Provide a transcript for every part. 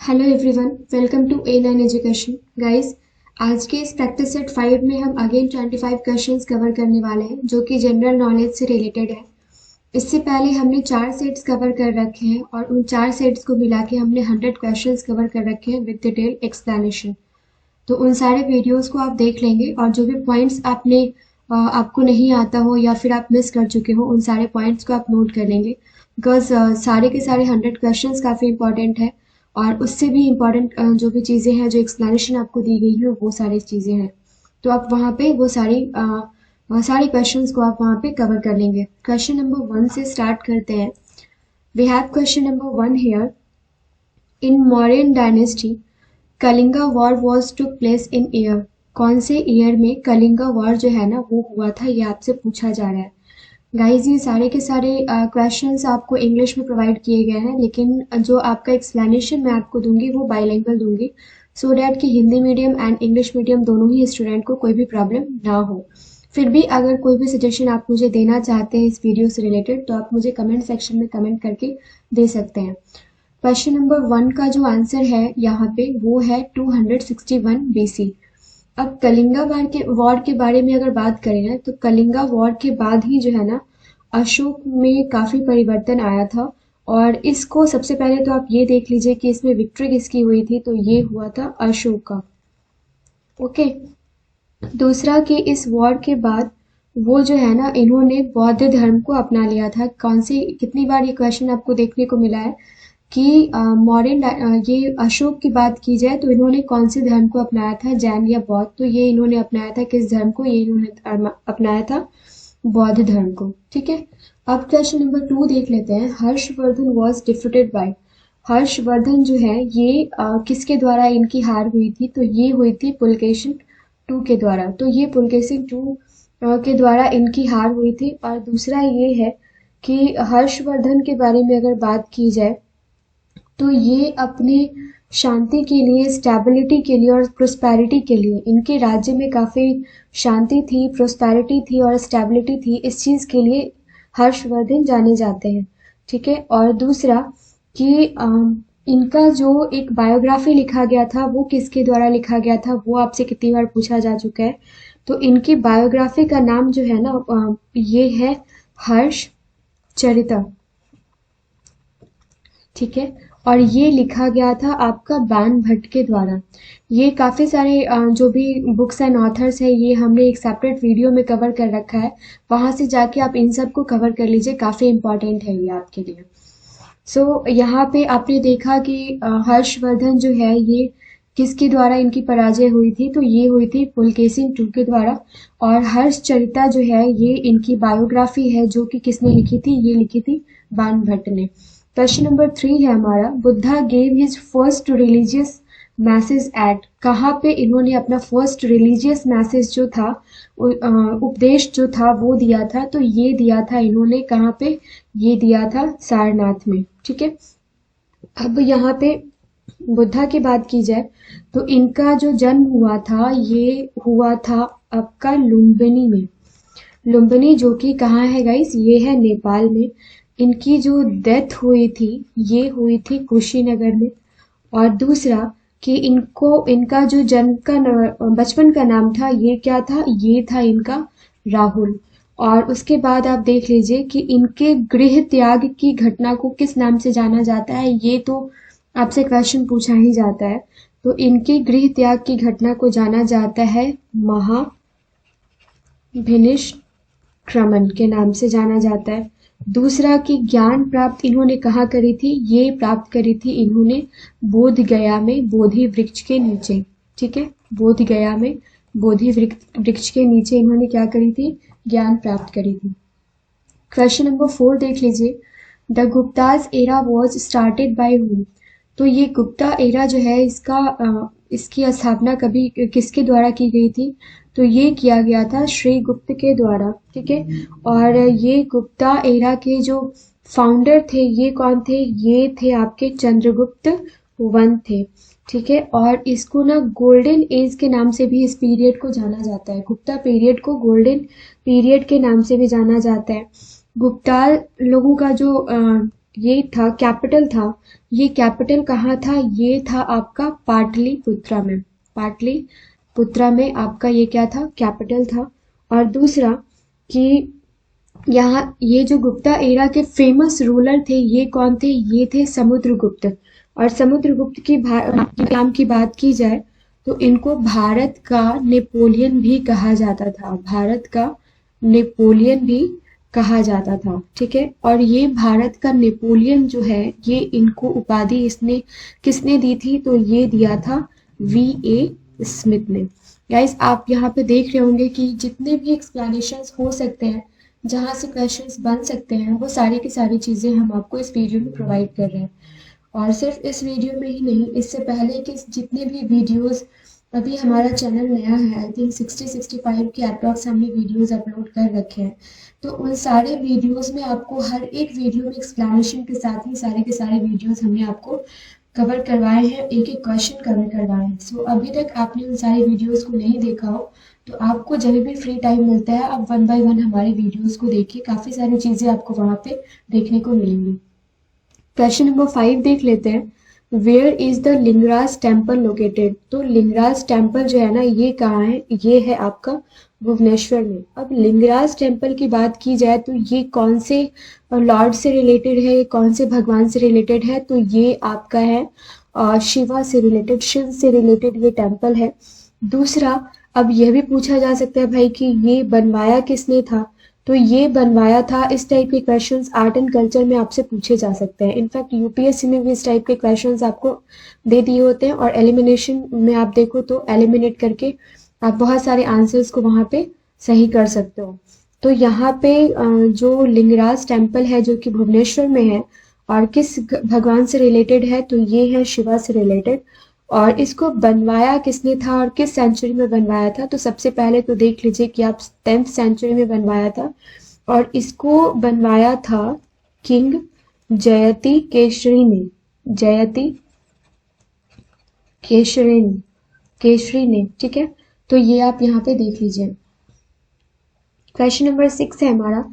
Hello everyone, welcome to A9 education. Guys, आज के इस प्रैक्टिस सेट 5 में हम अगेन 25 क्वेश्चंस कवर करने वाले हैं जो कि जनरल नॉलेज से रिलेटेड है। इससे पहले हमने 4 सेट्स कवर कर रखे हैं और उन 4 सेट्स को मिला के हमने 100 क्वेश्चंस कवर कर रखे हैं विद डिटेल एक्सप्लेनेशन। तो उन सारे वीडियोस को आप देख लेंगे और जो भी पॉइंट्स आपको नहीं आता हो या फिर आप मिस कर चुके हो उन सारे पॉइंट्स को आप नोट कर लेंगे, बिकॉज सारे के सारे 100 क्वेश्चंस काफ़ी इंपॉर्टेंट है और उससे भी इम्पॉर्टेंट जो भी चीज़ें हैं, जो एक्सप्लेनेशन आपको दी गई है वो सारी चीज़ें हैं। तो आप वहाँ पे वो सारी क्वेश्चंस को आप वहाँ पे कवर कर लेंगे। क्वेश्चन नंबर 1 से स्टार्ट करते हैं। We have question number 1 here. In Mauryan dynasty Kalinga war was took place in year. कौन से ईयर में कलिंगा वॉर जो है ना वो हुआ था, ये आपसे पूछा जा रहा है। गाइज, ये सारे के सारे क्वेश्चंस आपको इंग्लिश में प्रोवाइड किए गए हैं, लेकिन जो आपका एक्सप्लेनेशन मैं आपको दूंगी वो बाइलिंगुअल दूंगी, सो डैट कि Hindi medium and English medium दोनों ही स्टूडेंट को कोई भी प्रॉब्लम ना हो। फिर भी अगर कोई भी सजेशन आप मुझे देना चाहते हैं इस वीडियो से रिलेटेड तो आप मुझे कमेंट सेक्शन में कमेंट करके दे सकते हैं। क्वेश्चन नंबर 1 का जो आंसर है यहाँ पे वो है 261 BC। अब कलिंगा वॉर के बारे में अगर बात करें ना तो कलिंगा वॉर के बाद ही जो है ना अशोक में काफी परिवर्तन आया था। और इसको सबसे पहले तो आप ये देख लीजिए कि इसमें विक्ट्री किसकी हुई थी, तो ये हुआ था अशोक का। ओके, दूसरा कि इस वॉर के बाद वो जो है ना इन्होंने बौद्ध धर्म को अपना लिया था। कौन सी कितनी बार ये क्वेश्चन आपको देखने को मिला है कि ये अशोक की बात की जाए तो इन्होंने कौन से धर्म को अपनाया था, जैन या बौद्ध। तो ये इन्होंने अपनाया था किस धर्म को, ये इन्होंने अपनाया था बौद्ध धर्म को। ठीक है, अब क्वेश्चन नंबर 2 देख लेते हैं। Harshvardhan was defeated by. Harshvardhan जो है ये किसके द्वारा इनकी हार हुई थी, तो ये हुई थी पुलकेशिन II के द्वारा। तो ये पुलकेशिन II के द्वारा इनकी हार हुई थी। और दूसरा ये है कि हर्षवर्धन के बारे में अगर बात की जाए तो ये अपने शांति के लिए, स्टेबिलिटी के लिए और प्रोस्पेरिटी के लिए, इनके राज्य में काफ़ी शांति थी, प्रोस्पेरिटी थी और स्टेबिलिटी थी, इस चीज़ के लिए हर्षवर्धन जाने जाते हैं। ठीक है, और दूसरा कि इनका जो एक बायोग्राफी लिखा गया था वो किसके द्वारा लिखा गया था, वो आपसे कितनी बार पूछा जा चुका है। तो इनकी बायोग्राफी का नाम जो है ना ये है हर्ष चरिता। ठीक है, और ये लिखा गया था आपका बाणभट्ट के द्वारा। ये काफ़ी सारे जो भी बुक्स एंड ऑथर्स है ये हमने एक सेपरेट वीडियो में कवर कर रखा है, वहाँ से जाके आप इन सब को कवर कर लीजिए, काफ़ी इंपॉर्टेंट है ये आपके लिए। सो यहाँ पे आपने देखा कि हर्षवर्धन जो है ये किसके द्वारा इनकी पराजय हुई थी, तो ये हुई थी पुलकेशिन II के द्वारा। और हर्षचरिता जो है ये इनकी बायोग्राफी है जो कि किसने लिखी थी, ये लिखी थी बाणभट्ट ने। क्वेश्चन नंबर 3 है हमारा। Buddha gave his first religious message eight. कहाँ पे इन्होंने अपना फर्स्ट रिलीजियस मैसेज जो था, उपदेश जो था वो दिया था, तो ये दिया था इन्होंने कहाँ पे, ये दिया था सारनाथ में। ठीक है, अब यहाँ पे बुद्धा की बात की जाए तो इनका जो जन्म हुआ था ये हुआ था आपका लुम्बिनी में। लुम्बिनी जो कि कहाँ है गाइस, ये है नेपाल में। इनकी जो डेथ हुई थी ये हुई थी कुशीनगर में। और दूसरा कि इनका जो बचपन का नाम था ये क्या था, ये था इनका राहुल। और उसके बाद आप देख लीजिए कि इनके गृह त्याग की घटना को किस नाम से जाना जाता है, ये तो आपसे क्वेश्चन पूछा ही जाता है। तो इनके गृह त्याग की घटना को जाना जाता है महाभिनिष्क्रमण के नाम से जाना जाता है। दूसरा कि ज्ञान प्राप्त इन्होंने कहाँ करी थी, ये प्राप्त करी थी इन्होंने बोध गया में, बोधि वृक्ष के नीचे। ठीक है, बोध गया में बोधि वृक्ष के नीचे इन्होंने क्या करी थी, ज्ञान प्राप्त करी थी। क्वेश्चन नंबर 4 देख लीजिए। The Gupta's era was started by whom. तो ये गुप्ता एरा जो है इसकी स्थापना कभी किसके द्वारा की गई थी, तो ये किया गया था श्री गुप्त के द्वारा। ठीक है, और ये गुप्ता एरा के जो फाउंडर थे ये कौन थे, ये थे आपके चंद्रगुप्त वन थे। ठीक है, और इसको ना गोल्डन एज के नाम से भी इस पीरियड को जाना जाता है। गुप्ता पीरियड को गोल्डन पीरियड के नाम से भी जाना जाता है। गुप्ता लोगों का जो ये था कैपिटल था, ये कैपिटल कहाँ था, ये था आपका पाटलिपुत्रा में। पाटलिपुत्रा में आपका ये क्या था, कैपिटल था। और दूसरा कि यहाँ ये जो गुप्ता एरा के फेमस रूलर थे ये कौन थे, ये थे समुद्रगुप्त। और समुद्रगुप्त की नाम की बात की जाए तो इनको भारत का नेपोलियन भी कहा जाता था, भारत का नेपोलियन भी कहा जाता था, ठीक है। और ये भारत का नेपोलियन जो है ये इनको उपाधि इसने किसने दी थी, तो ये दिया था V.A. स्मिथ ने। गाइस आप यहाँ पे देख रहे होंगे कि जितने भी एक्सप्लेनेशंस हो सकते हैं, जहाँ से क्वेश्चंस बन सकते हैं, वो सारी की सारी चीज़ें हम आपको इस वीडियो में प्रोवाइड कर रहे हैं। और सिर्फ इस वीडियो में ही नहीं, इससे पहले के जितने भी वीडियोस, अभी हमारा चैनल नया है, आई थिंक 60-65 के अप्रॉक्स हमने वीडियोस अपलोड कर रखे हैं। तो उन सारे वीडियोस में आपको हर एक वीडियो में एक्सप्लेनेशन के साथ ही सारे के सारे वीडियोस हमने आपको कवर करवाए हैं, एक एक क्वेश्चन कवर करवाए हैं। सो अभी तक आपने उन सारे वीडियोस को नहीं देखा हो तो आपको जब भी फ्री टाइम मिलता है आप 1 बाय 1 हमारे वीडियोस को देखिए, काफ़ी सारी चीज़ें आपको वहाँ पे देखने को मिलेंगी। क्वेश्चन नंबर 5 देख लेते हैं। Where is the Lingaraj temple located. तो लिंगराज टेम्पल जो है ना ये कहाँ है, ये है आपका भुवनेश्वर में। अब लिंगराज टेम्पल की बात की जाए तो ये कौन से लॉर्ड से रिलेटेड है, कौन से भगवान से रिलेटेड है, तो ये आपका है शिवा से रिलेटेड, शिव से रिलेटेड ये टेम्पल है। दूसरा अब यह भी पूछा जा सकता है भाई कि ये बनवाया किसने था, तो ये बनवाया था, इस टाइप के क्वेश्चंस आर्ट एंड कल्चर में आपसे पूछे जा सकते हैं। इनफैक्ट यूपीएससी में भी इस टाइप के क्वेश्चंस आपको दे दिए होते हैं और एलिमिनेशन में आप देखो तो एलिमिनेट करके आप बहुत सारे आंसर्स को वहाँ पे सही कर सकते हो। तो यहाँ पे जो लिंगराज टेम्पल है जो कि भुवनेश्वर में है और किस भगवान से रिलेटेड है, तो ये है शिवा से रिलेटेड। और इसको बनवाया किसने था और किस सेंचुरी में बनवाया था, तो सबसे पहले तो देख लीजिए कि आप 10th सेंचुरी में बनवाया था और इसको बनवाया था किंग जयति केशरी ने, जयति केशरी ने, ठीक है। तो ये आप यहाँ पे देख लीजिए। क्वेश्चन नंबर 6 है हमारा,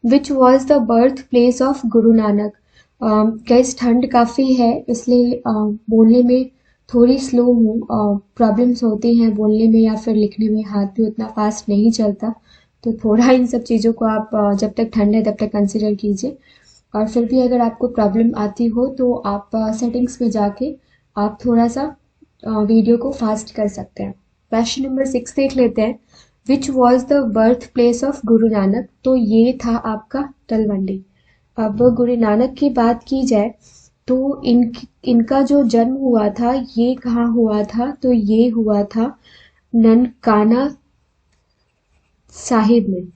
which was the birth place of Guru Nanak. Guys ठंड काफ़ी है इसलिए बोलने में थोड़ी स्लो हूँ, प्रॉब्लम्स होती हैं बोलने में या फिर लिखने में, हाथ भी उतना फास्ट नहीं चलता, तो थोड़ा इन सब चीज़ों को आप जब तक ठंड है तब तक कंसिडर कीजिए। और फिर भी अगर आपको प्रॉब्लम आती हो तो आप सेटिंग्स पे जाके आप थोड़ा सा वीडियो को फास्ट कर सकते हैं। क्वेश्चन नंबर 6 देख लेते हैं। Which was the birth place of Guru Nanak, तो ये था आपका तलवंडी। अब गुरु नानक की बात की जाए तो इनका जो जन्म हुआ था ये कहाँ हुआ था, तो ये हुआ था ननकाना साहिब में,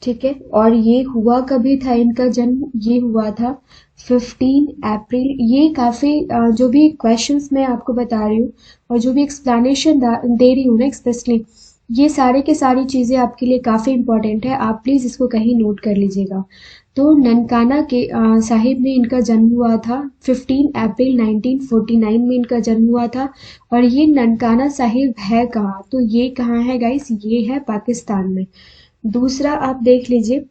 ठीक है। और ये हुआ कभी था इनका जन्म, ये हुआ था 15 अप्रैल। ये काफ़ी जो भी क्वेश्चंस मैं आपको बता रही हूँ और जो भी एक्सप्लेनेशन दे रही हूँ ना एक्सप्रेसली, ये सारे के सारी चीज़ें आपके लिए काफ़ी इंपॉर्टेंट है, आप प्लीज़ इसको कहीं नोट कर लीजिएगा। तो ननकाना के साहिब में इनका जन्म हुआ था, 15 अप्रैल 1949 में इनका जन्म हुआ था। और ये ननकाना साहिब है कहाँ, तो ये कहाँ है गाइस, ये है पाकिस्तान में। दूसरा आप देख लीजिए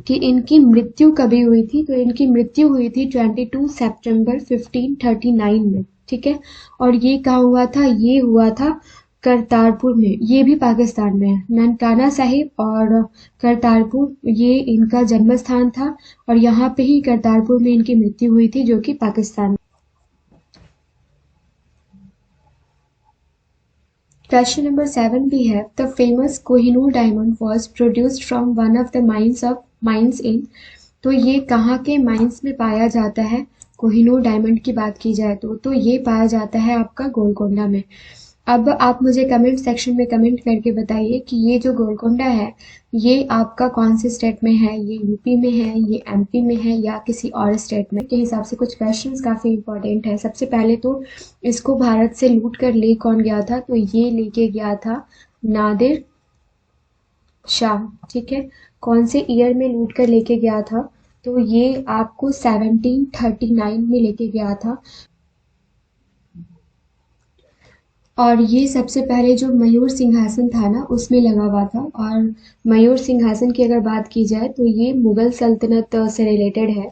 कि इनकी मृत्यु कभी हुई थी, तो इनकी मृत्यु हुई थी 22 सितंबर 1539 में, ठीक है। और ये कहाँ हुआ था, ये हुआ था करतारपुर में, ये भी पाकिस्तान में है। ननकाना साहिब और करतारपुर ये इनका जन्म स्थान था और यहाँ पे ही करतारपुर में इनकी मृत्यु हुई थी जो कि पाकिस्तान में। क्वेश्चन नंबर 7 भी है, the famous Kohinoor diamond was produced from one of the mines इन। तो ये कहाँ के माइंस में पाया जाता है, कोहिनूर डायमंड की बात की जाए तो ये पाया जाता है आपका गोलकोंडा में। अब आप मुझे कमेंट सेक्शन में कमेंट करके बताइए कि ये जो गोलकोंडा है ये आपका कौन से स्टेट में है, ये यूपी में है, ये एमपी में है या किसी और स्टेट में। के हिसाब से कुछ क्वेश्चंस काफ़ी इंपॉर्टेंट है। सबसे पहले तो इसको भारत से लूट कर ले कौन गया था, तो ये लेके गया था नादिर शाह, ठीक है। कौन से ईयर में लूट कर लेके गया था, तो ये आपको 1739 में लेके गया था। और ये सबसे पहले जो मयूर सिंहासन था ना उसमें लगा हुआ था। और मयूर सिंहासन की अगर बात की जाए तो ये मुगल सल्तनत से रिलेटेड है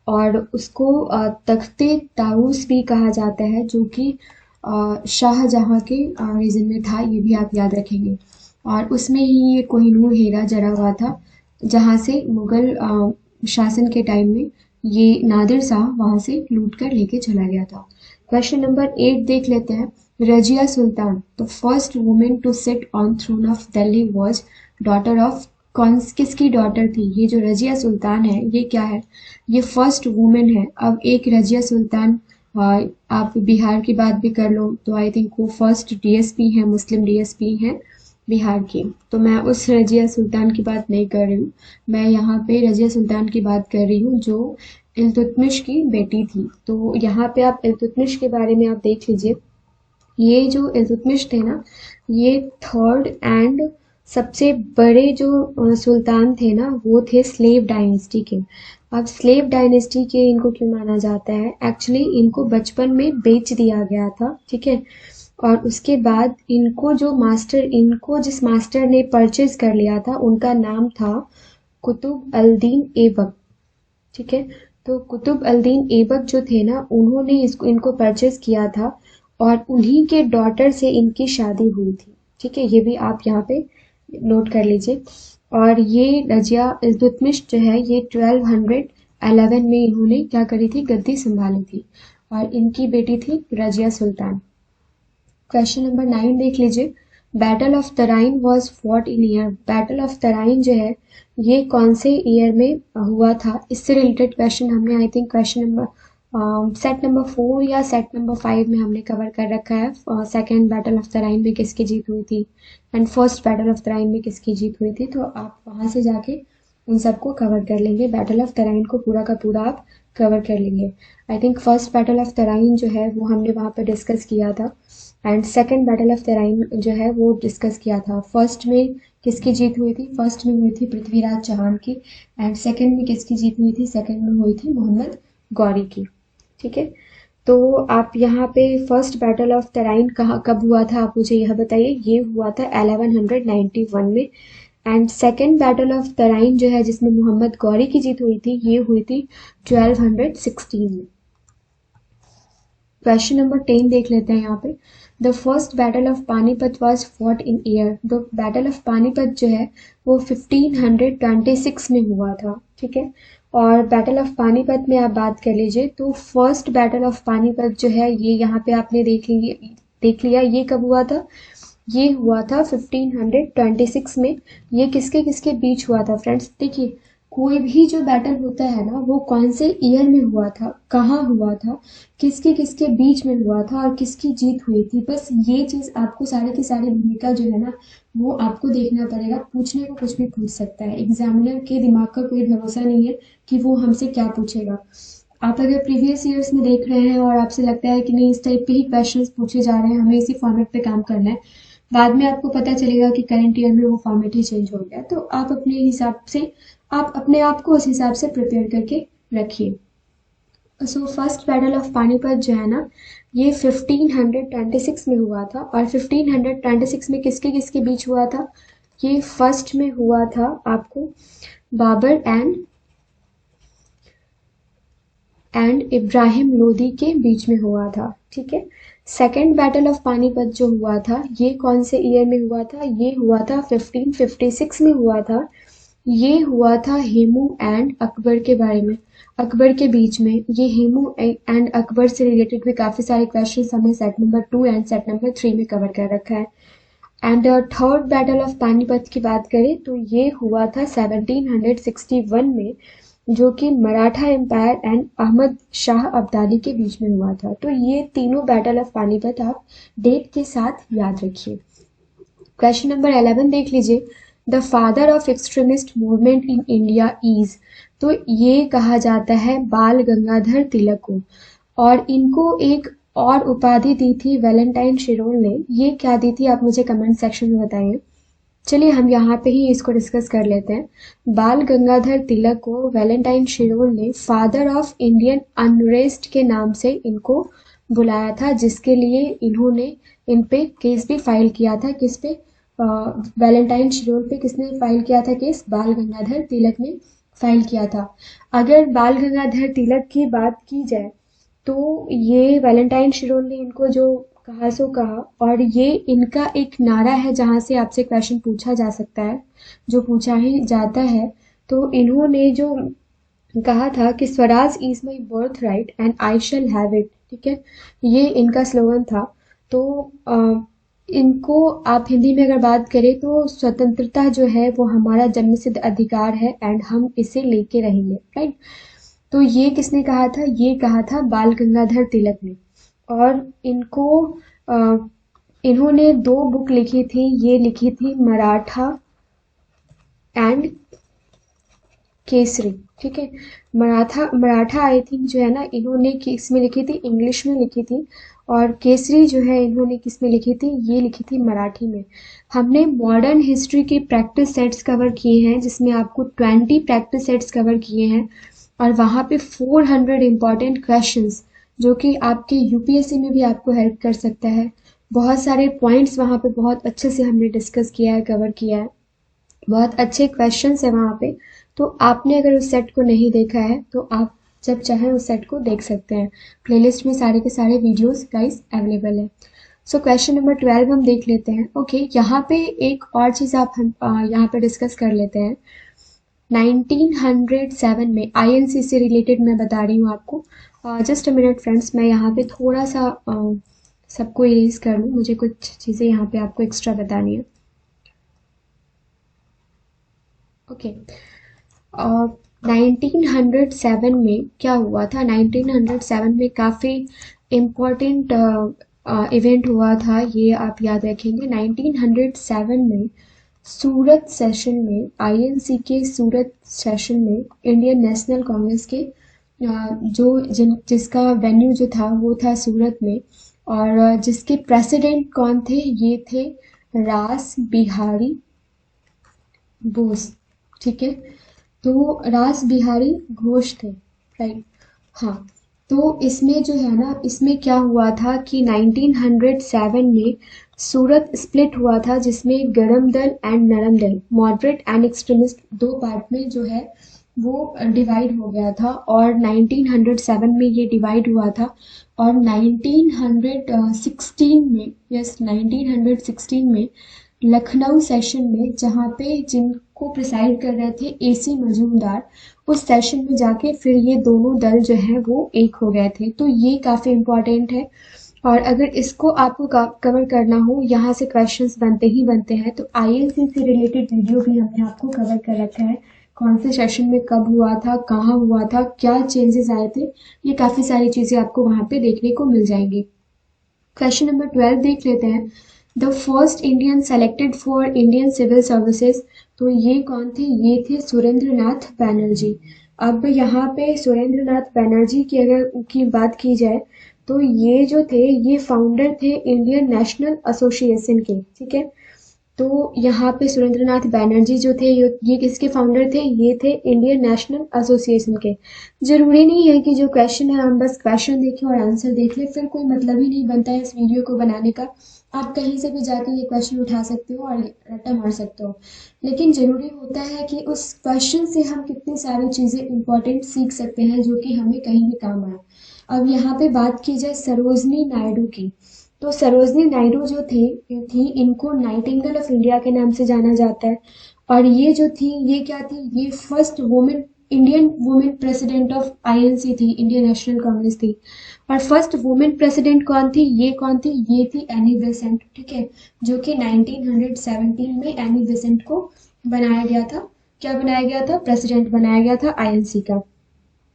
और उसको तख्ते ताऊस भी कहा जाता है, जो कि शाहजहां के रीजन में था, ये भी आप याद रखेंगे। और उसमें ही ये कोहिनूर हीरा जड़ा हुआ था, जहाँ से मुगल शासन के टाइम में ये नादिर शाह वहां से लूट कर लेके चला गया था। क्वेश्चन नंबर 8 देख लेते हैं। Razia Sultan, the first women to sit on throne of Delhi was daughter of, कौन किसकी डॉटर थी? ये जो रजिया सुल्तान है ये क्या है? ये फर्स्ट वुमेन है। अब एक रजिया सुल्तान, आप बिहार की बात भी कर लो तो आई थिंक वो फर्स्ट डीएसपी है, मुस्लिम डीएसपी है बिहार की। तो मैं उस रजिया सुल्तान की बात नहीं कर रही हूँ, मैं यहाँ पे रजिया सुल्तान की बात कर रही हूँ जो इल्तुतमिश की बेटी थी। तो यहाँ पे आप इल्तुतमिश के बारे में आप देख लीजिए। ये जो इल्तुतमिश थे ना, ये थर्ड एंड सबसे बड़े जो सुल्तान थे ना, वो थे स्लेव डायनेस्टी के। अब स्लेव डायनेस्टी के इनको क्यों माना जाता है? एक्चुअली इनको बचपन में बेच दिया गया था, ठीक है। और उसके बाद इनको जिस मास्टर ने परचेज कर लिया था, उनका नाम था कुतुब अल दीन ऐबक, ठीक है। तो कुतुब अल दीन ऐबक जो थे ना, उन्होंने इनको परचेज किया था और उन्हीं के डॉटर से इनकी शादी हुई थी, ठीक है। ये भी आप यहाँ पे नोट कर लीजिए। और ये रजिया इल्तुतमिश जो है, ये 1211 में इन्होंने क्या करी थी? गद्दी संभाली थी। और इनकी बेटी थी रजिया सुल्तान। क्वेश्चन नंबर 9 देख लीजिए। Battle of Tarain was fought in year, battle of Tarain जो है ये कौन से ईयर में हुआ था? इससे रिलेटेड क्वेश्चन हमने I think question number set number 4 या सेट नंबर 5 में हमने कवर कर रखा है। सेकेंड बैटल ऑफ तराइन में किसकी जीत हुई थी and first battle of Tarain में किसकी जीत हुई थी, तो आप वहां से जाके उन सबको कवर कर लेंगे। बैटल ऑफ तराइन को पूरा का पूरा आप कवर कर लेंगे। I think first battle of Tarain जो है वो हमने वहाँ पर डिस्कस किया था, and second battle of Tarain जो है वो डिस्कस किया था। फर्स्ट में किसकी जीत हुई थी? फर्स्ट में हुई थी पृथ्वीराज चौहान की, एंड सेकेंड में किसकी जीत हुई थी? सेकेंड में हुई थी मोहम्मद गौरी की, ठीक है। तो आप यहाँ पे फर्स्ट बैटल ऑफ तराइन कब हुआ था, आप मुझे यह बताइए। ये हुआ था 1191 में। And second battle of Tarain जो है जिसमें मोहम्मद गौरी की जीत हुई थी, ये हुई थी 1216 में। क्वेश्चन नंबर 10 देख लेते हैं यहाँ पे। The first battle of Panipat was fought in year, the battle of Panipat जो है वो 1526 में हुआ था, ठीक है। और बैटल ऑफ पानीपत में आप बात कर लीजिए तो फर्स्ट बैटल ऑफ पानीपत जो है ये यहाँ पे आपने देख लिया ये कब हुआ था? ये हुआ था 1526 में। ये किसके किसके बीच हुआ था फ्रेंड्स? देखिए, कोई भी जो बैटल होता है ना, वो कौन से ईयर में हुआ था, कहाँ हुआ था, किसके किसके बीच में हुआ था और किसकी जीत हुई थी, बस ये चीज आपको सारी की सारी भूमिका जो है ना वो आपको देखना पड़ेगा। पूछने को कुछ भी पूछ सकता है, एग्जामिनर के दिमाग का कोई भरोसा नहीं है कि वो हमसे क्या पूछेगा। आप अगर प्रीवियस ईयर्स में देख रहे हैं और आपसे लगता है कि नहीं इस टाइप के ही क्वेश्चंस पूछे जा रहे हैं, हमें इसी फॉर्मेट पे काम करना है, बाद में आपको पता चलेगा कि करंट ईयर में वो फॉर्मेट ही चेंज हो गया, तो आप अपने हिसाब से आप अपने आप को उस हिसाब से प्रिपेयर करके रखिए। So first battle of Panipat जो है ना ये 1526 में हुआ था। और 1526 में किसके किसके बीच हुआ था? ये फर्स्ट में हुआ था आपको बाबर एंड इब्राहिम लोदी के बीच में हुआ था, ठीक है। सेकेंड बैटल ऑफ पानीपत जो हुआ था ये कौन से ईयर में हुआ था? ये हुआ था 1556 में हुआ था। ये हुआ था हेमू एंड अकबर के बारे में, अकबर के बीच में। ये हेमू एंड अकबर से रिलेटेड भी काफी सारे क्वेश्चंस हमने set number 2 and set number 3 में कवर कर रखा है। And third battle of Panipat की बात करें तो ये हुआ था 1761 में, जो कि मराठा एम्पायर एंड अहमद शाह अब्दाली के बीच में हुआ था। तो ये तीनों बैटल ऑफ पानीपत आप डेट के साथ याद रखिए। क्वेश्चन नंबर 11 देख लीजिए। The father of extremist movement in India is, तो ये कहा जाता है बाल गंगाधर तिलक को, और इनको एक और उपाधि दी थी वैलेंटाइन शिरोल ने। ये क्या दी थी आप मुझे कमेंट सेक्शन में बताइए। चलिए हम यहाँ पे ही इसको डिस्कस कर लेते हैं। बाल गंगाधर तिलक को वैलेंटाइन शिरोल ने फादर ऑफ इंडियन अनरेस्ट के नाम से इनको बुलाया था, जिसके लिए इन्होंने इन पे केस भी फाइल किया था। किस पे? वैलेंटाइन शिरोल पे किसने फाइल किया था केस? बाल गंगाधर तिलक ने फाइल किया था। अगर बाल गंगाधर तिलक की बात की जाए तो ये वैलेंटाइन शिरोल ने इनको जो कहा सो कहा, और ये इनका एक नारा है जहाँ से आपसे क्वेश्चन पूछा जा सकता है, जो पूछा ही जाता है। तो इन्होंने जो कहा था कि Swaraj is my birth right and I shall have it, ठीक है, ये इनका स्लोगन था। तो इनको आप हिंदी में अगर बात करें तो स्वतंत्रता जो है वो हमारा जन्मसिद्ध अधिकार है एंड हम इसे लेके रहेंगे, राइट। तो ये किसने कहा था? ये कहा था बाल गंगाधर तिलक ने। और इनको इन्होंने 2 बुक लिखी थी, ये लिखी थी मराठा एंड केसरी, ठीक है। मराठा आई थिंक जो है ना, इन्होंने किस में लिखी थी? इंग्लिश में लिखी थी। और केसरी जो है इन्होंने किस में लिखी थी? ये लिखी थी मराठी में। हमने मॉडर्न हिस्ट्री के प्रैक्टिस सेट्स कवर किए हैं, जिसमें आपको 20 प्रैक्टिस सेट्स कवर किए हैं, और वहाँ पे 400 इंपॉर्टेंट क्वेश्चंस जो कि आपके यूपीएससी में भी आपको हेल्प कर सकता है। बहुत सारे पॉइंट्स वहाँ पे बहुत अच्छे से हमने डिस्कस किया है, कवर किया है, बहुत अच्छे क्वेश्चंस है वहाँ पे। तो आपने अगर उस सेट को नहीं देखा है तो आप जब चाहें उस सेट को देख सकते हैं। प्लेलिस्ट में सारे के सारे वीडियोस गाइस अवेलेबल है। सो क्वेश्चन नंबर 12 हम देख लेते हैं। ओके, यहाँ पे एक और चीज़ हम यहाँ पे डिस्कस कर लेते हैं। 1907 में आईएनसी से रिलेटेड मैं बता रही हूँ आपको। जस्ट अ मिनट फ्रेंड्स, मैं यहाँ पे थोड़ा सा सबको इरेज कर लूँ, मुझे कुछ चीज़ें यहाँ पे आपको एक्स्ट्रा बतानी है। ओके, 1907 में क्या हुआ था? 1907 में काफ़ी इम्पोर्टेंट इवेंट हुआ था, ये आप याद रखेंगे। 1907 में सूरत सेशन में, आईएनसी के सूरत सेशन में इंडियन नेशनल कांग्रेस के जिसका वेन्यू जो था वो था सूरत में, और जिसके प्रेसिडेंट कौन थे? ये थे रास बिहारी बोस, ठीक है। तो रास बिहारी घोष थे, राइट। हाँ, तो इसमें जो है ना, इसमें क्या हुआ था कि 1907 में सूरत स्प्लिट हुआ था, जिसमें गरम दल एंड नरम दल, मॉडरेट एंड एक्सट्रीमिस्ट, 2 पार्ट में जो है वो डिवाइड हो गया था। और 1907 में ये डिवाइड हुआ था। और 1916 में, यस 1916 में लखनऊ सेशन में, जहाँ पे जिनको प्रिसाइड कर रहे थे एसी मजूमदार, उस सेशन में जाके फिर ये दोनों दल जो है वो एक हो गए थे। तो ये काफ़ी इम्पोर्टेंट है, और अगर इसको आपको कवर करना हो, यहाँ से क्वेश्चंस बनते ही बनते हैं। तो आईएनसी से रिलेटेड वीडियो भी हमने आपको कवर कर रखा है, कौन से सेशन में कब हुआ था, कहाँ हुआ था, क्या चेंजेस आए थे, ये काफ़ी सारी चीज़ें आपको वहाँ पे देखने को मिल जाएंगी। क्वेश्चन नंबर 12 देख लेते हैं। The first Indian selected for Indian civil services, तो ये कौन थे? ये थे सुरेंद्र नाथ बैनर्जी। अब यहाँ पे सुरेंद्र नाथ बैनर्जी की अगर की बात की जाए तो ये जो थे, ये फाउंडर थे इंडियन नेशनल एसोसिएशन के, ठीक है। तो यहाँ पे सुरेंद्रनाथ बैनर्जी जो थे, ये किसके फाउंडर थे? ये थे इंडियन नेशनल एसोसिएशन के। जरूरी नहीं है कि जो क्वेश्चन है हम बस क्वेश्चन देखें और आंसर देख लें, फिर कोई मतलब ही नहीं बनता है इस वीडियो को बनाने का। आप कहीं से भी जाकर ये क्वेश्चन उठा सकते हो और रट्टा मार सकते हो, लेकिन जरूरी होता है कि उस क्वेश्चन से हम कितनी सारी चीज़ें इंपॉर्टेंट सीख सकते हैं जो कि हमें कहीं भी काम आए। अब यहाँ पे बात की जाए सरोजनी नायडू की, तो सरोजनी नायडू जो थी इनको नाइटिंगेल ऑफ इंडिया के नाम से जाना जाता है। और ये जो थी, ये क्या थी? ये first women, Indian women president of INC थी, इंडियन नेशनल कांग्रेस थी। और फर्स्ट वुमेन प्रेसिडेंट कौन थी? ये कौन थी? ये थी एनी बेसेंट, ठीक है, जो कि 1917 में एनी बेसेंट को बनाया गया था। क्या बनाया गया था? प्रेसिडेंट बनाया गया था आईएनसी का।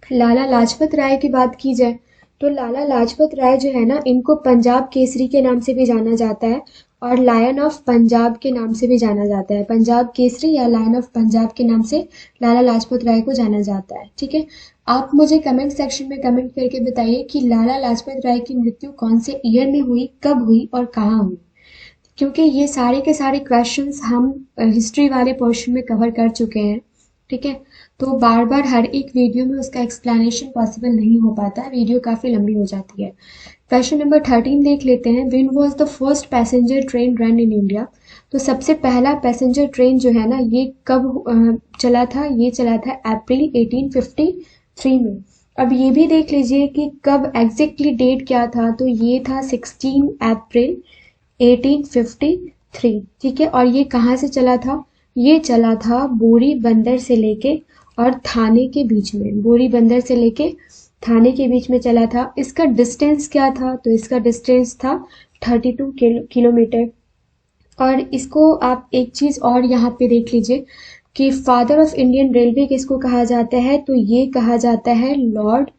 लाला लाजपत राय की बात की जाए तो लाला लाजपत राय जो है ना, इनको पंजाब केसरी के नाम से भी जाना जाता है, और लायन ऑफ पंजाब के नाम से भी जाना जाता है। पंजाब केसरी या लायन ऑफ पंजाब के नाम से लाला लाजपत राय को जाना जाता है, ठीक है। आप मुझे कमेंट सेक्शन में कमेंट करके बताइए कि लाला लाजपत राय की मृत्यु कौन से ईयर में हुई, कब हुई और कहाँ हुई, क्योंकि ये सारे के सारे क्वेश्चंस हम हिस्ट्री वाले पोर्शन में कवर कर चुके हैं, ठीक है। तो बार बार हर एक वीडियो में उसका एक्सप्लेनेशन पॉसिबल नहीं हो पाता, वीडियो काफ़ी लंबी हो जाती है। क्वेश्चन नंबर 13 देख लेते हैं। When was the first passenger train run in India? तो सबसे पहला पैसेंजर ट्रेन जो है ना, ये कब चला था? ये चला था अप्रैल 1853 में। अब ये भी देख लीजिए कि कब एग्जैक्टली डेट क्या था, तो ये था 16 अप्रैल 1853। ठीक है, और ये कहाँ से चला था? ये चला था बोरी बंदर से लेके और थाने के बीच में, बोरी बंदर से लेके थाने के बीच में चला था। इसका डिस्टेंस क्या था? तो इसका डिस्टेंस था 32 किलोमीटर। और इसको आप एक चीज़ और यहाँ पे देख लीजिए कि फादर ऑफ इंडियन रेलवे किसको कहा जाता है? तो ये कहा जाता है लॉर्ड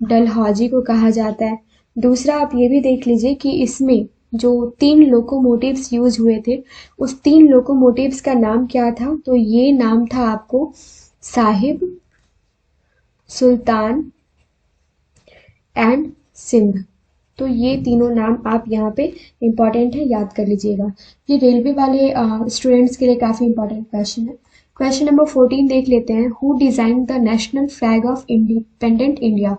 डलहौजी को कहा जाता है। दूसरा आप ये भी देख लीजिए कि इसमें जो 3 लोकोमोटिव्स यूज हुए थे, उस 3 लोकोमोटिव्स का नाम क्या था? तो ये नाम था आपको साहिब, सुल्तान एंड सिंध। तो ये तीनों नाम आप यहाँ पे इम्पॉर्टेंट है, याद कर लीजिएगा। ये रेलवे वाले स्टूडेंट्स के लिए काफ़ी इम्पॉर्टेंट क्वेश्चन है। क्वेश्चन नंबर 14 देख लेते हैं। Who design the national flag of independent India?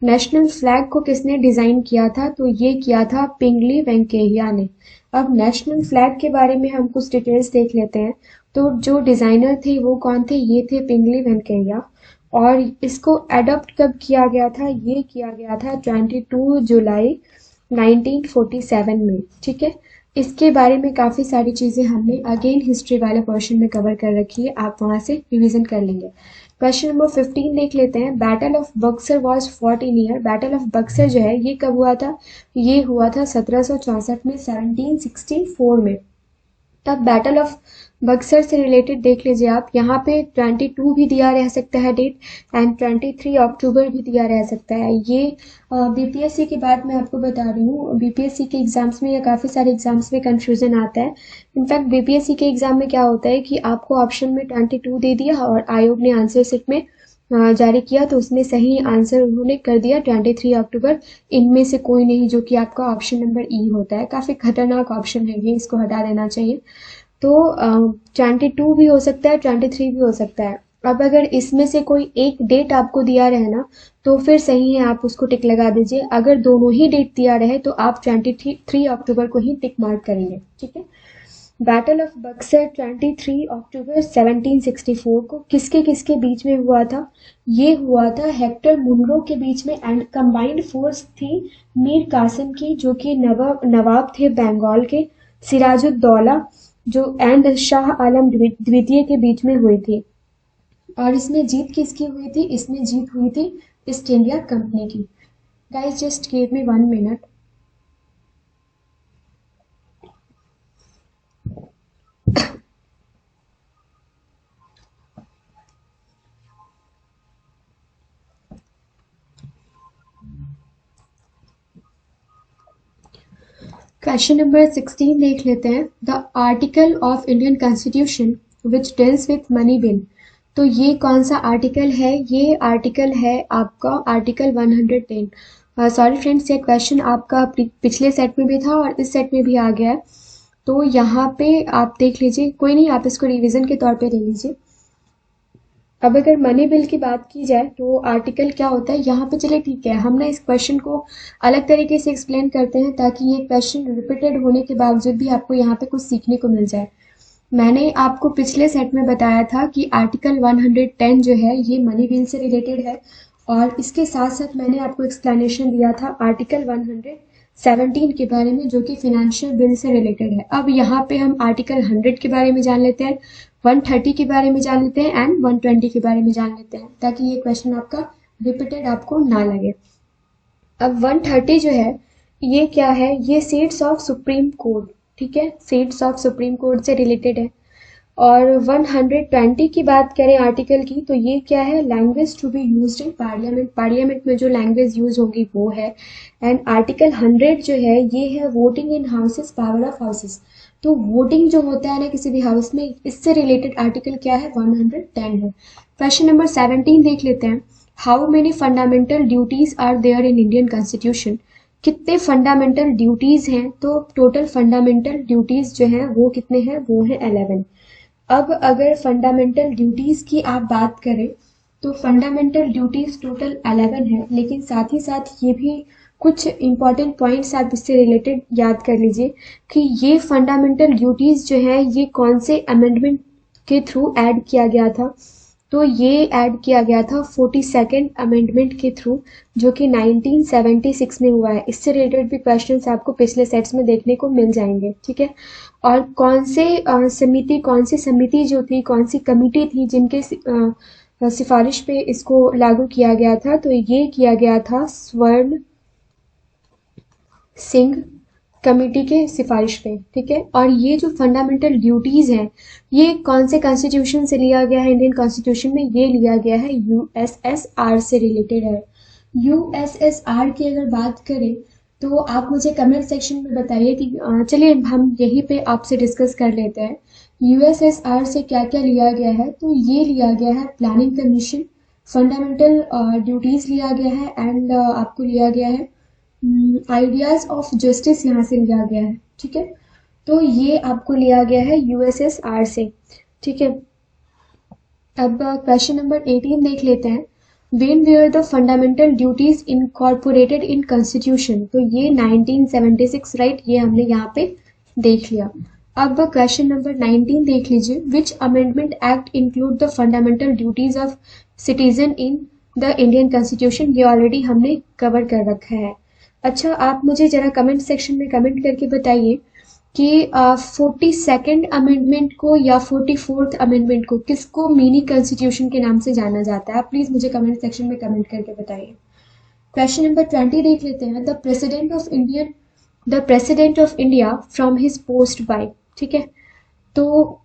National flag को किसने डिजाइन किया था? तो ये किया था पिंगली वेंकैया ने। अब नेशनल फ्लैग के बारे में हम कुछ डिटेल्स देख लेते हैं। तो जो डिजाइनर थे वो कौन थे? ये थे पिंगली वेंकैया। और इसको अडॉप्ट कब किया गया था? ये किया गया था 22 जुलाई 1947 में। ठीक है, इसके बारे में काफ़ी सारी चीज़ें हमने अगेन हिस्ट्री वाले पोर्शन में कवर कर रखी है, आप वहाँ से रिवीजन कर लेंगे। क्वेश्चन नंबर 15 देख लेते हैं। Battle of Buxar was fought in year? Battle of Buxar जो है ये कब हुआ था? ये हुआ था 1764 में, 1764 में। तब बैटल ऑफ बक्सर से रिलेटेड देख लीजिए आप, यहाँ पे 22 भी दिया रह सकता है डेट एंड 23 अक्टूबर भी दिया रह सकता है। ये बीपीएससी की बात मैं आपको बता रही हूँ, बीपीएससी के एग्जाम्स में या काफ़ी सारे एग्जाम्स में कंफ्यूजन आता है। इनफैक्ट बीपीएससी के एग्जाम में क्या होता है कि आपको ऑप्शन में 22 दे दिया और आयोग ने आंसर शीट में जारी किया तो उसमें सही आंसर उन्होंने कर दिया 23 अक्टूबर। इनमें से कोई नहीं, जो कि आपका ऑप्शन नंबर ई होता है। काफ़ी खतरनाक ऑप्शन है ये, इसको हटा देना चाहिए। तो 22 भी हो सकता है, 23 भी हो सकता है। अब अगर इसमें से कोई एक डेट आपको दिया रहे ना, तो फिर सही है, आप उसको टिक लगा दीजिए। अगर दोनों ही डेट दिया रहे तो आप 23 अक्टूबर को ही टिक मार्क करेंगे। ठीक है, बैटल ऑफ बक्सर 23 अक्टूबर 1764 को किसके किसके बीच में हुआ था? ये हुआ था हेक्टर मुनरो के बीच में एंड कंबाइंड फोर्स थी मीर कासिम की, जो कि नवाब थे बंगाल के, सिराजुद्दौला जो एंड शाह आलम द्वितीय के बीच में हुई थी। और इसमें जीत किसकी हुई थी? इसमें जीत हुई थी ईस्ट इंडिया कंपनी की। Guys just give me 1 minute. Question number 16 देख लेते हैं। The article of Indian constitution which deals with money bill? तो ये कौन सा आर्टिकल है? ये आर्टिकल है आपका आर्टिकल 110। सॉरी फ्रेंड्स, ये क्वेश्चन आपका पिछले सेट में भी था और इस सेट में भी आ गया है। तो यहाँ पे आप देख लीजिए, कोई नहीं, आप इसको रिवीजन के तौर पे ले लीजिए। अब अगर मनी बिल की बात की जाए तो आर्टिकल क्या होता है यहाँ पे? चलिए ठीक है, हम ना इस क्वेश्चन को अलग तरीके से एक्सप्लेन करते हैं ताकि ये क्वेश्चन रिपीटेड होने के बावजूद भी आपको यहाँ पे कुछ सीखने को मिल जाए। मैंने आपको पिछले सेट में बताया था कि आर्टिकल 110 जो है ये मनी बिल से रिलेटेड है, और इसके साथ साथ मैंने आपको एक्सप्लेनेशन दिया था आर्टिकल 117 के बारे में, जो कि फिनेंशियल बिल से रिलेटेड है। अब यहाँ पे हम आर्टिकल 100 के बारे में जान लेते हैं, 130 के बारे में जान लेते हैं एंड 120 के बारे में जान लेते हैं, ताकि ये क्वेश्चन आपका रिपीटेड आपको ना लगे। अब 130 जो है ये क्या है? ये सीट्स ऑफ सुप्रीम कोर्ट, ठीक है, सीट्स ऑफ सुप्रीम कोर्ट से रिलेटेड है। और 120 की बात करें आर्टिकल की, तो ये क्या है? Language to be used in parliament, parliament में जो लैंग्वेज यूज होगी वो है। एंड आर्टिकल 100 जो है ये है voting in houses, power of houses. तो वोटिंग जो होता है ना किसी भी हाउस में, इससे रिलेटेड आर्टिकल क्या है? 110 है। क्वेश्चन नंबर 17 देख लेते हैं। How many fundamental duties are there in Indian constitution? कितने फंडामेंटल ड्यूटीज हैं? तो टोटल फंडामेंटल ड्यूटीज जो हैं वो कितने हैं? वो है 11। अब अगर फंडामेंटल ड्यूटीज की आप बात करें तो फंडामेंटल ड्यूटीज टोटल 11 है, लेकिन साथ ही साथ ये भी कुछ इंपॉर्टेंट पॉइंट्स आप इससे रिलेटेड याद कर लीजिए कि ये फंडामेंटल ड्यूटीज जो है ये कौन से अमेंडमेंट के थ्रू ऐड किया गया था। तो ये ऐड किया गया था 42nd अमेंडमेंट के थ्रू, जो कि 1976 में हुआ है। इससे रिलेटेड भी क्वेश्चंस आपको पिछले सेट्स में देखने को मिल जाएंगे, ठीक है। और कौन सी समिति जो थी, कौन सी कमिटी थी जिनके सिफारिश पे इसको लागू किया गया था, तो ये किया गया था स्वर्ण सिंह कमेटी के सिफारिश पे, ठीक है। और ये जो फंडामेंटल ड्यूटीज हैं ये कौन से कॉन्स्टिट्यूशन से लिया गया है, इंडियन कॉन्स्टिट्यूशन में ये लिया गया है यूएसएसआर से रिलेटेड है। यूएसएसआर की अगर बात करें तो आप मुझे कमेंट सेक्शन में बताइए कि चलिए हम यहीं पे आपसे डिस्कस कर लेते हैं यूएसएसआर से क्या क्या लिया गया है। तो ये लिया गया है प्लानिंग कमीशन, फंडामेंटल ड्यूटीज लिया गया है, एंड आपको लिया गया है आइडियाज ऑफ जस्टिस, यहाँ से लिया गया है, ठीक है। तो ये आपको लिया गया है यूएसएसआर से, ठीक है। अब क्वेश्चन नंबर 18 देख लेते हैं। When were the fundamental duties incorporated in constitution? तो ये 1976, राइट, ये हमने यहाँ पे देख लिया। अब क्वेश्चन नंबर 19 देख लीजिए। Which amendment act include the fundamental duties of citizen in the Indian Constitution? ये ऑलरेडी हमने कवर कर रखा है। अच्छा, आप मुझे जरा कमेंट सेक्शन में कमेंट करके बताइए कि 42nd अमेंडमेंट को या 44th अमेंडमेंट को किसको मिनी कॉन्स्टिट्यूशन के नाम से जाना जाता है। आप प्लीज मुझे कमेंट सेक्शन में कमेंट करके बताइए। क्वेश्चन नंबर 20 देख लेते हैं। The president of India from his post by, ठीक है। तो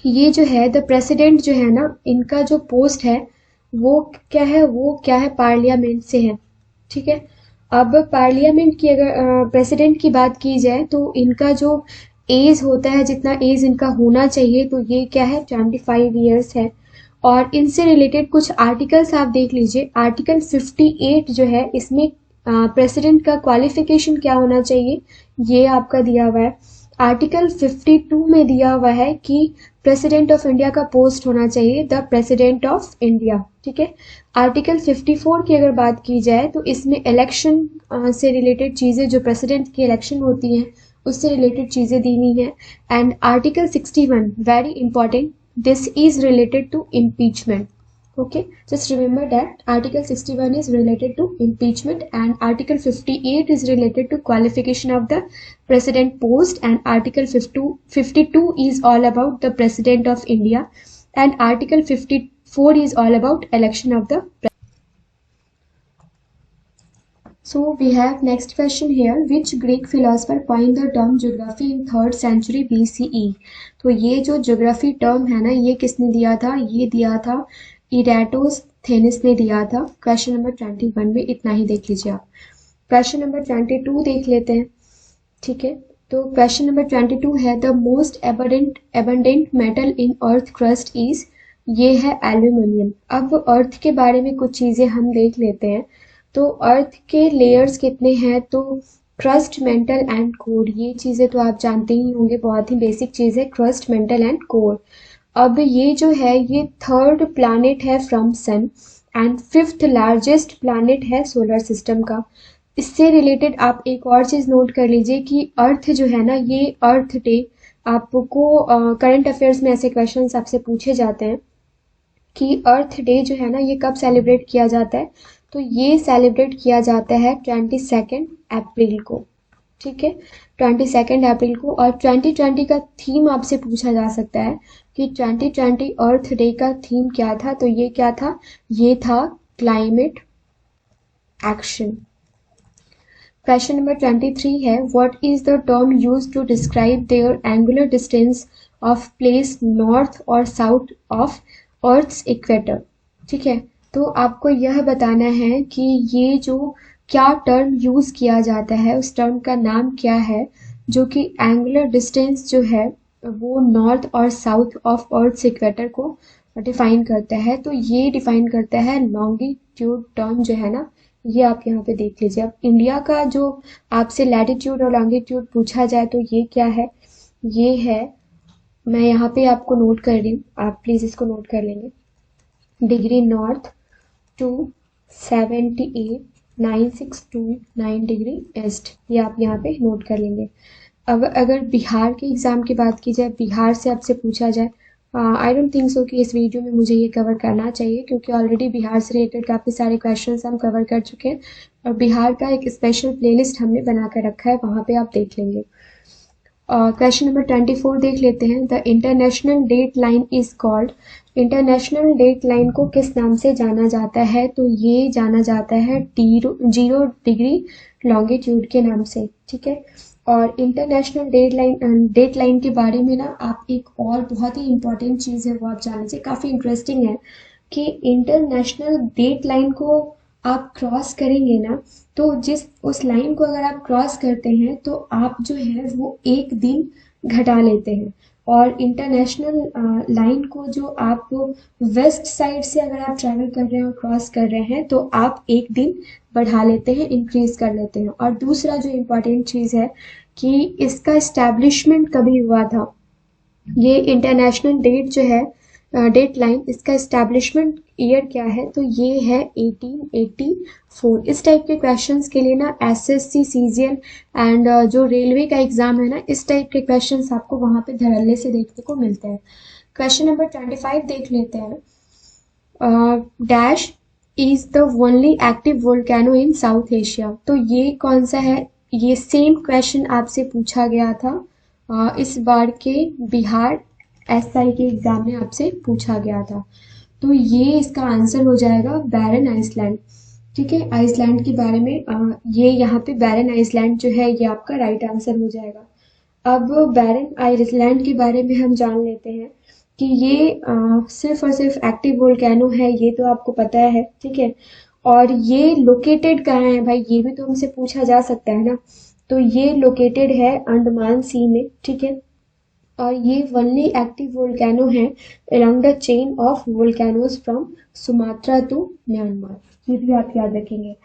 ये जो है द प्रेसिडेंट जो है ना, इनका जो पोस्ट है वो क्या है, पार्लियामेंट से है, ठीक है। अब पार्लियामेंट की अगर प्रेसिडेंट की बात की जाए तो इनका जो एज होता है, जितना एज इनका होना चाहिए, तो ये क्या है 25 ईयर्स है। और इनसे रिलेटेड कुछ आर्टिकल्स आप देख लीजिए। आर्टिकल 58 जो है इसमें प्रेसिडेंट का क्वालिफिकेशन क्या होना चाहिए ये आपका दिया हुआ है। आर्टिकल 52 में दिया हुआ है कि प्रेसिडेंट ऑफ इंडिया का पोस्ट होना चाहिए द प्रेसिडेंट ऑफ इंडिया, ठीक है। आर्टिकल 54 की अगर बात की जाए तो इसमें इलेक्शन से रिलेटेड चीज़ें, जो प्रेसिडेंट की इलेक्शन होती हैं उससे रिलेटेड चीज़ें दी हुई हैं। And article 61 very important, this is related to impeachment, okay, just remember that article 61 is related to impeachment and article 58 is related to qualification of the president post, and article 52 is all about the president of India, and article 54 is all about election of the president. So we have next question here. Which Greek philosopher coined the term geography in 3rd century BCE? तो ये जो geography term है ना, ये किसने दिया था, ये दिया था इरेटोस्थेनिस ने दिया था। क्वेश्चन नंबर 21 में इतना ही देख लीजिए आप। क्वेश्चन नंबर 22 देख लेते हैं, ठीक है। तो क्वेश्चन नंबर 22 है the most abundant metal in earth crust is, ये है एल्यूमिनियम। अब अर्थ के बारे में कुछ चीजें हम देख लेते हैं। तो अर्थ के लेयर्स कितने हैं, तो क्रस्ट, मेंटल एंड कोर, ये चीजें तो आप जानते ही होंगे, बहुत ही बेसिक चीज है क्रस्ट, मेंटल एंड कोर। अब ये जो है ये 3rd प्लैनेट है from sun and 5th largest planet है सोलर सिस्टम का। इससे रिलेटेड आप एक और चीज नोट कर लीजिए कि अर्थ जो है ना, ये अर्थ डे, आपको करंट अफेयर्स में ऐसे क्वेश्चंस आपसे पूछे जाते हैं कि अर्थ डे जो है ना ये कब सेलिब्रेट किया जाता है। तो ये सेलिब्रेट किया जाता है 22 अप्रैल को, ठीक है, 22 अप्रैल को। और 2020 का थीम आपसे पूछा जा सकता है कि 2020 अर्थ डे का थीम क्या था, तो ये क्या था, ये था क्लाइमेट एक्शन। क्वेश्चन नंबर 23 है what is the term used to describe their angular distance of place north और साउथ ऑफ अर्थ्स इक्वेटर, ठीक है। तो आपको यह बताना है कि ये जो क्या टर्म यूज किया जाता है, उस टर्म का नाम क्या है जो कि एंगुलर डिस्टेंस जो है वो नॉर्थ और साउथ ऑफ अर्थ इक्वेटर को डिफाइन करता है। तो ये डिफाइन करता है लॉन्गिट्यूड टर्म जो है ना, ये आप यहाँ पे देख लीजिए। अब इंडिया का जो आपसे लैटिट्यूड और लॉन्गिट्यूड पूछा जाए तो ये क्या है, ये है मैं यहाँ पे आपको नोट कर रही हूँ, आप प्लीज़ इसको नोट कर लेंगे। Degree north to 78,962,9 degree east, ये आप यहाँ पे नोट कर लेंगे। अब अगर बिहार के एग्ज़ाम की बात की जाए, बिहार से आपसे पूछा जाए, आई डोंट थिंक सो कि इस वीडियो में मुझे ये कवर करना चाहिए, क्योंकि ऑलरेडी बिहार से रिलेटेड काफ़ी सारे क्वेश्चंस हम कवर कर चुके हैं और बिहार का एक स्पेशल प्लेलिस्ट हमने बना कर रखा है, वहाँ पे आप देख लेंगे। क्वेश्चन नंबर 24 देख लेते हैं। The international date line is called, international date line को किस नाम से जाना जाता है? तो ये जाना जाता है 0 डिग्री लॉन्गिट्यूड के नाम से, ठीक है। और इंटरनेशनल डेट लाइन के बारे में ना आप एक और बहुत ही इंपॉर्टेंट चीज़ है वो आप जान लीजिए, काफ़ी इंटरेस्टिंग है कि इंटरनेशनल डेट लाइन को आप क्रॉस करेंगे ना, तो उस लाइन को अगर आप क्रॉस करते हैं तो आप जो है वो एक दिन घटा लेते हैं। और इंटरनेशनल लाइन को जो आप वेस्ट साइड से अगर आप ट्रैवल कर रहे हैं और क्रॉस कर रहे हैं तो आप एक दिन बढ़ा लेते हैं, इंक्रीज कर लेते हैं। और दूसरा जो इम्पोर्टेंट चीज़ है कि इसका इस्टेब्लिशमेंट कभी हुआ था, ये इंटरनेशनल डेट जो है डेट लाइन, इसका इस्टेब्लिशमेंट ईयर क्या है? तो ये है 1884। इस टाइप के क्वेश्चंस के लिए ना एसएससी सीजीएल एंड जो रेलवे का एग्जाम है ना, इस टाइप के क्वेश्चंस आपको वहाँ पे धड़ल्ले से देखने को मिलते हैं। क्वेश्चन नंबर 25 देख लेते हैं। Dash is the only active volcano in south Asia. तो ये कौन सा है? ये सेम क्वेश्चन आपसे पूछा गया था इस बार के बिहार एसआई के एग्जाम में आपसे पूछा गया था। तो ये इसका आंसर हो जाएगा बैरन आइसलैंड, ठीक है। आइसलैंड के बारे में ये यहाँ पे बैरन आइसलैंड जो है ये आपका राइट आंसर हो जाएगा। अब बैरन आइसलैंड के बारे में हम जान लेते हैं कि ये सिर्फ और सिर्फ एक्टिव वोल्केनो है, ये तो आपको पता है, ठीक है। और ये लोकेटेड कहाँ है भाई, ये भी तो हमसे पूछा जा सकता है ना। तो ये लोकेटेड है अंडमान सी में, ठीक है। और ये ओनली एक्टिव वोल्केनो है along the chain of volcanoes from Sumatra to Myanmar, ये भी आप याद रखेंगे।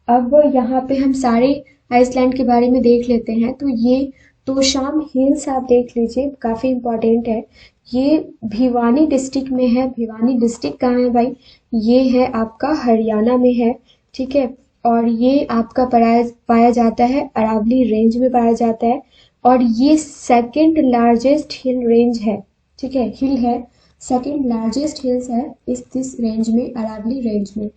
अब यहाँ पे हम सारे आइसलैंड के बारे में देख लेते हैं। तो ये तोशाम हिल्स आप देख लीजिए, काफ़ी इम्पोर्टेंट है। ये भिवानी डिस्ट्रिक्ट में है। भिवानी डिस्ट्रिक्ट कहाँ है भाई? ये है आपका हरियाणा में है, ठीक है। और ये आपका पाया जाता है अरावली रेंज में पाया जाता है। और ये सेकंड लार्जेस्ट हिल रेंज है, ठीक है। हिल है, सेकंड लार्जेस्ट हिल्स है इस रेंज में, अरावली रेंज में।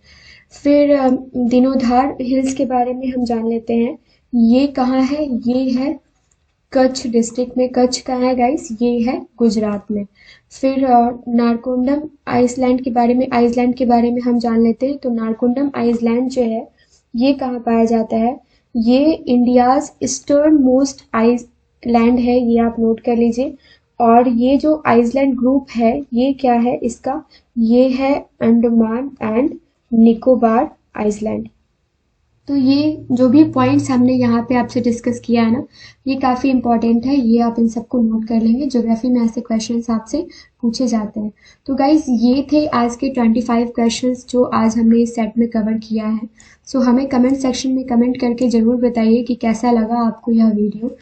फिर दिनोधार हिल्स के बारे में हम जान लेते हैं। ये कहाँ है? ये है कच्छ डिस्ट्रिक्ट में। कच्छ कहाँ है गाइस? ये है गुजरात में। फिर नारकोंडम आइसलैंड के बारे में हम जान लेते हैं। तो नारकोंडम आइसलैंड जो है ये कहाँ पाया जाता है? ये इंडियाज ईस्टर्न मोस्ट आइसलैंड है, ये आप नोट कर लीजिए। और ये जो आइसलैंड ग्रुप है ये क्या है इसका? ये है अंडमान एंड निकोबार आइसलैंड। तो ये जो भी पॉइंट्स हमने यहाँ पे आपसे डिस्कस किया है ना, ये काफ़ी इंपॉर्टेंट है, ये आप इन सबको नोट कर लेंगे। ज्योग्राफी में ऐसे क्वेश्चंस आपसे पूछे जाते हैं। तो गाइज ये थे आज के 25 क्वेश्चंस जो आज हमने इस सेट में कवर किया है। सो हमें कमेंट सेक्शन में कमेंट करके ज़रूर बताइए कि कैसा लगा आपको यह वीडियो।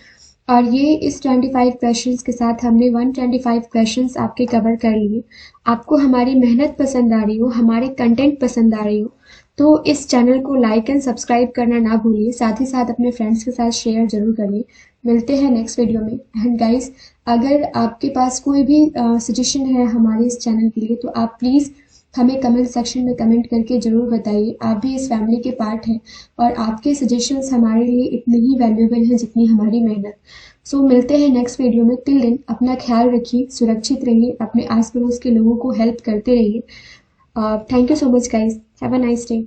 और ये इस 25 क्वेश्चंस के साथ हमने 125 क्वेश्चंस आपके कवर कर लिए। आपको हमारी मेहनत पसंद आ रही हो, हमारे कंटेंट पसंद आ रही हो, तो इस चैनल को लाइक एंड सब्सक्राइब करना ना भूलिए। साथ ही साथ अपने फ्रेंड्स के साथ शेयर जरूर करिए। मिलते हैं नेक्स्ट वीडियो में। एंड गाइस, अगर आपके पास कोई भी सजेशन है हमारे इस चैनल के लिए, तो आप प्लीज़ हमें कमेंट सेक्शन में कमेंट करके ज़रूर बताइए। आप भी इस फैमिली के पार्ट हैं और आपके सजेशंस हमारे लिए इतने ही वैल्यूएबल हैं जितनी हमारी मेहनत। सो मिलते हैं नेक्स्ट वीडियो में। टिल देन अपना ख्याल रखिए, सुरक्षित रहिए, अपने आस पड़ोस के लोगों को हेल्प करते रहिए। Thank you so much guys, have a nice day.